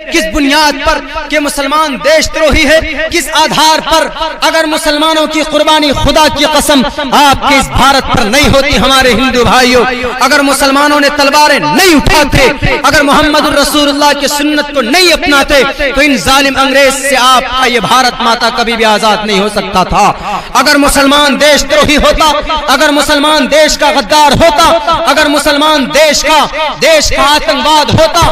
किस बुनियाद पर कि मुसलमान देशद्रोही है, किस आधार पर? अगर मुसलमानों की कुर्बानी, खुदा की कसम, आपके इस भारत पर नहीं होती हमारे हिंदू भाइयों, अगर मुसलमानों ने तलवारें नहीं उठाते, अगर मोहम्मद रसूलुल्लाह की सुन्नत को नहीं अपनाते, तो इन जालिम अंग्रेज से आपका ये भारत माता कभी भी आजाद नहीं हो सकता था। अगर मुसलमान देशद्रोही होता, अगर मुसलमान देश का गद्दार होता, अगर मुसलमान देश का आतंकवाद होता,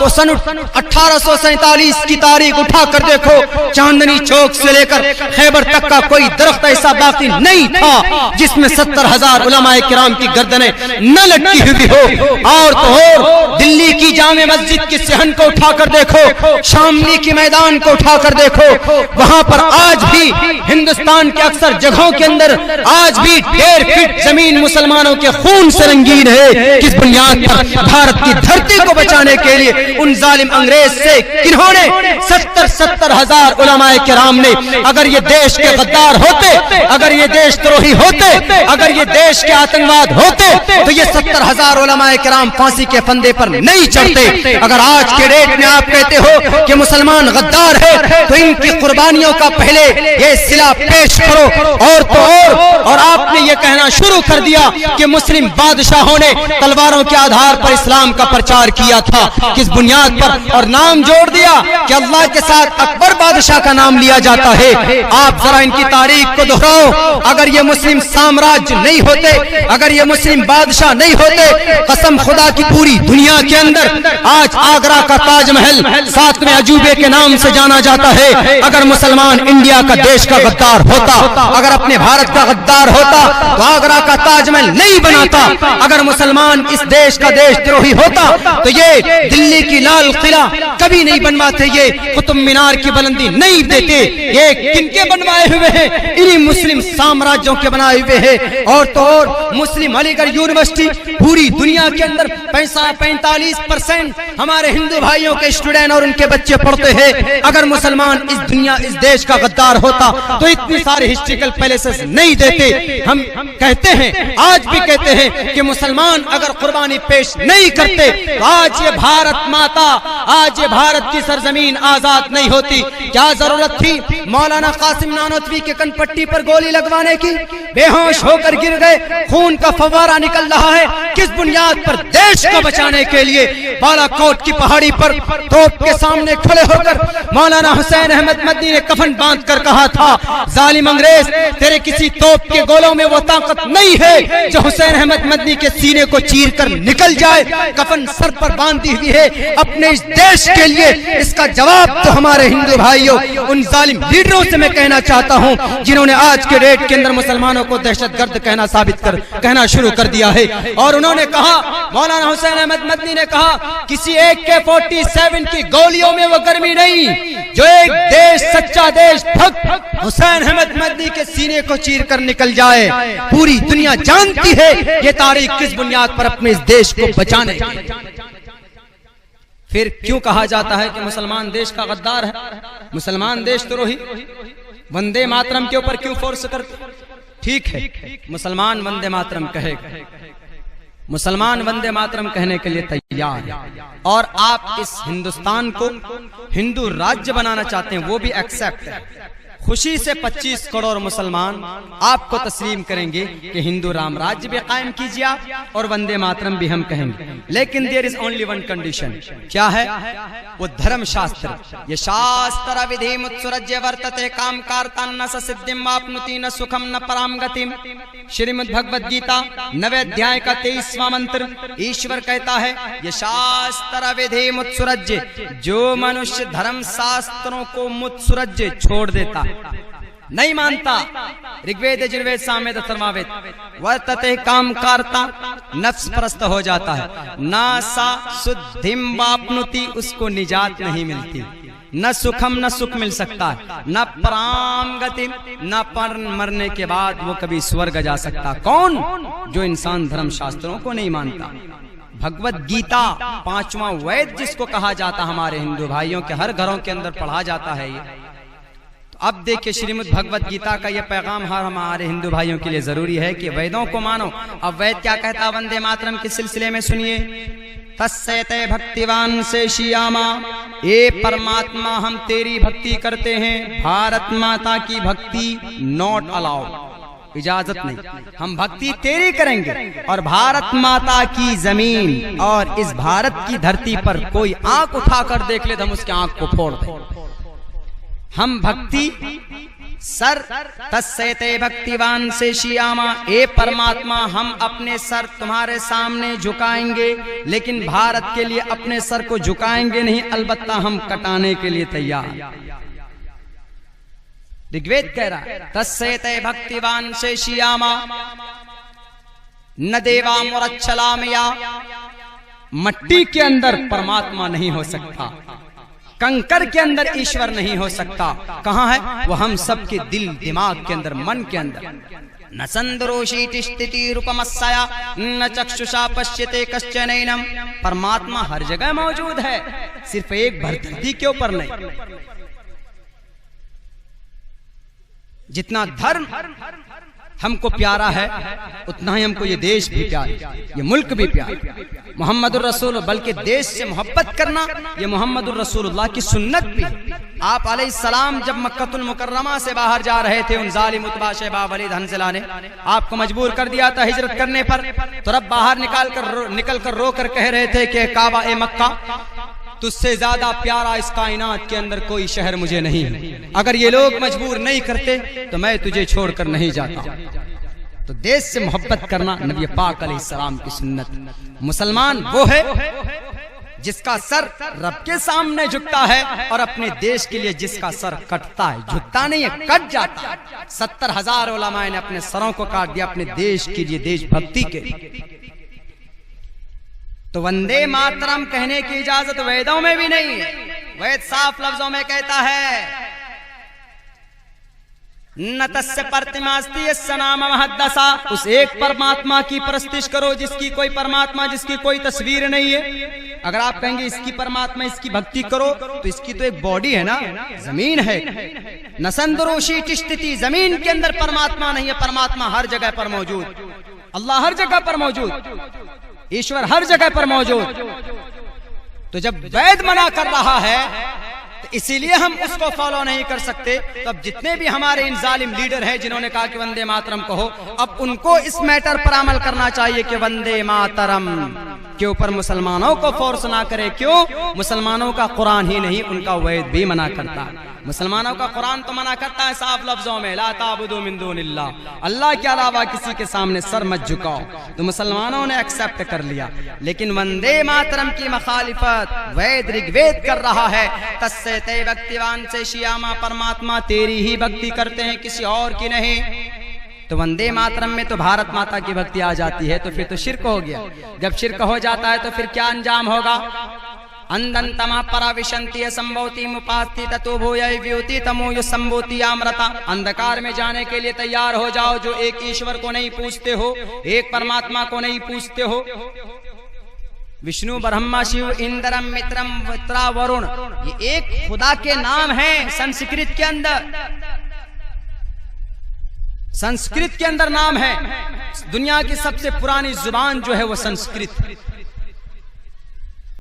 तो सन 1847 की तारीख उठा कर देखो, चांदनी चौक से लेकर खैबर तक का कोई दरख्त ऐसा बाकी नहीं था जिसमें 70,000 उलमाए किराम की गर्दनें न लटकी हुई हो। और तो और दिल्ली की जामे मस्जिद की सहन को उठाकर देखो, शामली की मैदान को उठाकर देखो, वहां पर आज भी हिंदुस्तान के अक्सर जगहों के अंदर आज भी 1.5 फीट जमीन मुसलमानों के खून से रंगीन है। किस बुनियाद पर? भारत की धरती को बचाने के लिए उन जालिम अंग्रेज से किन्होंने 70,000 उलमाए किराम ने, अगर ये देश के गद्दार होते, अगर ये देशद्रोही होते, अगर ये देश के आतंकवाद होते, तो ये 70,000 उलमाए किराम फांसी के फंदे पर नहीं चढ़ते। अगर आज के डेट में आप कहते हो कि मुसलमान गद्दार है, तो इनकी कुर्बानियों का पहले ये सिला पेश करो। और तो और आपने ये कहना शुरू कर दिया कि मुस्लिम बादशाहों ने तलवारों के आधार पर इस्लाम का प्रचार किया था। किस बुनियाद पर? और नाम जोड़ दिया कि अल्लाह के साथ अकबर बादशाह का नाम लिया जाता है। आप जरा इनकी तारीख को दोहराओ। अगर ये मुस्लिम साम्राज्य नहीं होते, अगर ये मुस्लिम बादशाह नहीं होते, कसम खुदा की पूरी दुनिया के अंदर आज आगरा का ताजमहल 7वें अजूबे के नाम से जाना जाता है। अगर मुसलमान इंडिया का देश का गद्दार होता, अगर अपने भारत का गद्दार होता, तो आगरा का ताजमहल नहीं बनाता। अगर मुसलमान इस देश का देशद्रोही होता, तो ये दिल्ली की लाल किला कभी नहीं बनवाते, ये कुतुब मीनार की बुलंदी नहीं देते। ये किनके बनवाए हुए हैं? इन्हीं मुस्लिम साम्राज्यों के बनाए हुए हैं। और तो और मुस्लिम अलीगढ़ यूनिवर्सिटी पूरी दुनिया के अंदर 45% हमारे हिंदू भाइयों के स्टूडेंट और उनके बच्चे पढ़ते हैं। अगर मुसलमान इस देश का गद्दार होता, तो इतनी सारी हिस्ट्रिकल पैलेसेस नहीं देते। हम कहते हैं, आज भी कहते हैं कि मुसलमान अगर कुर्बानी पेश नहीं करते, तो आज ये भारत माता, आज ये भारत की सरजमीन आजाद नहीं होती। क्या जरूरत थी मौलाना कासिम नानोतवी के कनपट्टी पर गोली लगवाने की? बेहोश होकर गिर गए, खून का फव्वारा निकल रहा है। किस बुनियाद पर? देश को बचाने के लिए बालाकोट की पहाड़ी पर तोप के सामने खड़े होकर मौलाना हुसैन अहमद मदनी ने कफन बांध कर कहा था, जालिम अंग्रेज, तेरे किसी तोप के गोलों में वो ताकत नहीं है जो हुसैन अहमद मदनी के सीने को चीर कर निकल जाए। कफन सर पर बांधी हुई है अपने इस देश के लिए। इसका जवाब तो हमारे हिंदू भाइयों, उन जालिम लीडरों से मैं कहना चाहता हूं जिन्होंने आज के डेट के अंदर मुसलमानों को दहशतगर्द कहना शुरू कर दिया है। और उन्होंने कहा, मौलाना हुसैन अहमद मदनी ने कहा, किसी AK-47 की गोलियों में वो गर्मी नहीं जो एक देश, सच्चा देशभक्त हुसैन अहमद मदनी के सीने को चीर कर निकल जाए। पूरी दुनिया जानती है ये तारीख किस बुनियाद पर अपने इस देश को बचाने की। फिर क्यों कहा जाता है कि मुसलमान देश का गद्दार है, मुसलमान देशद्रोही? वंदे मातरम के ऊपर क्यों फोर्स करते? ठीक है, मुसलमान वंदे मातरम कहेगा, मुसलमान वंदे मातरम कहने के लिए तैयार है, और आप इस हिंदुस्तान को हिंदू राज्य बनाना चाहते हैं, वो भी एक्सेप्ट है। खुशी से 25 करोड़ मुसलमान आपको तस्लीम करेंगे कि हिंदू राम राज्य भी कायम कीजिए आप, और वंदे मातरम भी हम कहेंगे। लेकिन there is only one condition. क्या है वो? धर्म शास्त्र। ये शास्त्र विधि मुत्सुरज्य वर्तते काम कार्ता न सिद्धिम वाप्नुति न सुखम न पराम गतिम। श्रीमद् भगवद गीता 9वें अध्याय का 23वां मंत्र। ईश्वर कहता है, ये शास्त्र विधि मुत्सुरज्य, जो मनुष्य धर्म शास्त्रों को मुत्सुरज्य छोड़ देता, नहीं मानता, ऋग्वेद यजुर्वेद सामवेद अथर्ववेद, वर्तते काम कार्ता, नफ्स परस्त हो जाता है, ना सा शुद्धिम वाप्नुति, उसको निजात नहीं मिलती, न सुखम, न सुख मिल सकता है, न पराम गति, न पर मरने के बाद वो कभी स्वर्ग जा सकता। कौन? जो इंसान धर्म शास्त्रों को नहीं मानता। भगवत गीता 5वां वेद जिसको कहा जाता, हमारे हिंदू भाइयों के हर घरों के अंदर पढ़ा जाता है ये। अब देखिए, श्रीमद् भगवत गीता का यह पैगाम हमारे हिंदू भाइयों के लिए जरूरी है कि वेदों को मानो। अब वेद क्या कहता? वंदे मातरम के सिलसिले में सुनिए, तस्य ते भक्तिवान से श्यामा, ए परमात्मा हम तेरी भक्ति करते हैं, भारत माता की भक्ति नॉट अलाउड, इजाजत नहीं, हम भक्ति तेरी करेंगे और भारत माता की जमीन और इस भारत की धरती पर कोई आंख उठाकर देख ले तो हम उसके आंख को फोड़ दें। हम भक्ति सर तस्य ते भक्तिवान से श्यामा, ए परमात्मा हम अपने सर तुम्हारे सामने झुकाएंगे, लेकिन भारत के लिए अपने सर को झुकाएंगे नहीं, अलबत्ता हम कटाने के लिए तैयार। ऋग्वेद कह रहा है तस्य ते भक्तिवान से श्यामा, न देवा मुरच्छलामया, मट्टी के अंदर परमात्मा नहीं हो सकता, कंकर के अंदर ईश्वर नहीं हो सकता, कहां है वो? हम सबके दिल दिमाग के अंदर, मन के अंदर। न संदरोषी स्थिति रूपमस्या न चक्षुषा पश्यते कश्चनैनम, परमात्मा हर जगह मौजूद है, सिर्फ एक भर धरती के ऊपर नहीं। जितना धर्म हमको प्यारा है उतना ही हमको ये देश भी प्यारा, ये मुल्क भी प्यारा, मोहम्मदुर रसूल, बल्कि देश से मोहब्बत करना ये मोहम्मदुर रसूलुल्लाह की सुन्नत भी। आप अलैहिस्सलाम जब मक्कतुल मुकर्रमा से बाहर जा रहे थे, उन जालिम उत्बा शैबा वलीद हंज़ला ने आपको मजबूर कर दिया था हिजरत करने पर, तो रब बाहर निकल कर रो कर कह रहे थे कि काबा ए मक्का, तुझसे ज्यादा प्यारा इस कायनात के अंदर कोई शहर मुझे नहीं है, अगर ये लोग मजबूर नहीं करते तो मैं तुझे छोड़कर नहीं जाता। तो देश से मोहब्बत करना नबी पाक अलैहिस्सलाम की सुन्नत। मुसलमान वो है जिसका सर रब के सामने झुकता है और अपने देश के लिए जिसका सर कटता है, झुकता नहीं है, कट जाता है। 70,000 उलमाए ने अपने सरों को काट दिया अपने देश के लिए, देशभक्ति के लिए। तो वंदे मातरम कहने की इजाजत वेदों में भी नहीं है। वेद साफ लफ्जों में कहता है न तस्य प्रतिमास्ति यस्य नाम महद्दसा, उस एक परमात्मा की परस्तिश करो जिसकी कोई परमात्मा, जिसकी कोई तस्वीर नहीं है। अगर आप कहेंगे इसकी परमात्मा, इसकी भक्ति करो, तो इसकी तो एक बॉडी है ना, जमीन है। न संदरोषी स्थिति, जमीन के अंदर परमात्मा नहीं है, परमात्मा हर जगह पर मौजूद, अल्लाह हर जगह पर मौजूद, ईश्वर हर जगह पर मौजूद। तो जब वैद मना कर रहा है तो इसीलिए हम उसको फॉलो नहीं कर सकते। तो अब जितने भी हमारे इन जालिम लीडर हैं जिन्होंने कहा कि वंदे मातरम कहो, अब उनको इस मैटर पर अमल करना चाहिए कि वंदे मातरम के ऊपर मुसलमानों को फोर्स ना करे। क्यों? मुसलमानों का कुरान ही नहीं, उनका वैद भी मना करता है। मुसलमानों का कुरान तो मना करता है साफ लफ्जों में, ला ताबुदू मिन दूनिल्लाह, अल्लाह के अलावा किसी के सामने सर मत झुकाओ। तो मुसलमानों ने एक्सेप्ट कर लिया, लेकिन वंदे मातरम की मखालिफत वैद ऋग्वेद कर रहा है। तस्से ते भक्तिवान से श्यामा, परमात्मा तेरी ही भक्ति करते हैं, किसी और की नहीं। तो वंदे मातरम में तो भारत माता की भक्ति आ जाती है, तो फिर तो शिर्क हो गया। जब शिर्क हो जाता है तो फिर क्या अंजाम होगा? अंधंतमा पराविशंति संभवती मुपास्ति ततो भूय व्योति तमो संभूति आमृता। अंधकार में जाने के लिए तैयार हो जाओ जो एक ईश्वर को नहीं पूछते हो, एक परमात्मा को नहीं पूछते हो। विष्णु, ब्रह्मा, शिव, इंद्रम, मित्रम, मित्रा, वरुण, ये एक खुदा के नाम हैं संस्कृत के अंदर। संस्कृत के अंदर नाम है। दुनिया की सबसे पुरानी जुबान जो है वो संस्कृत।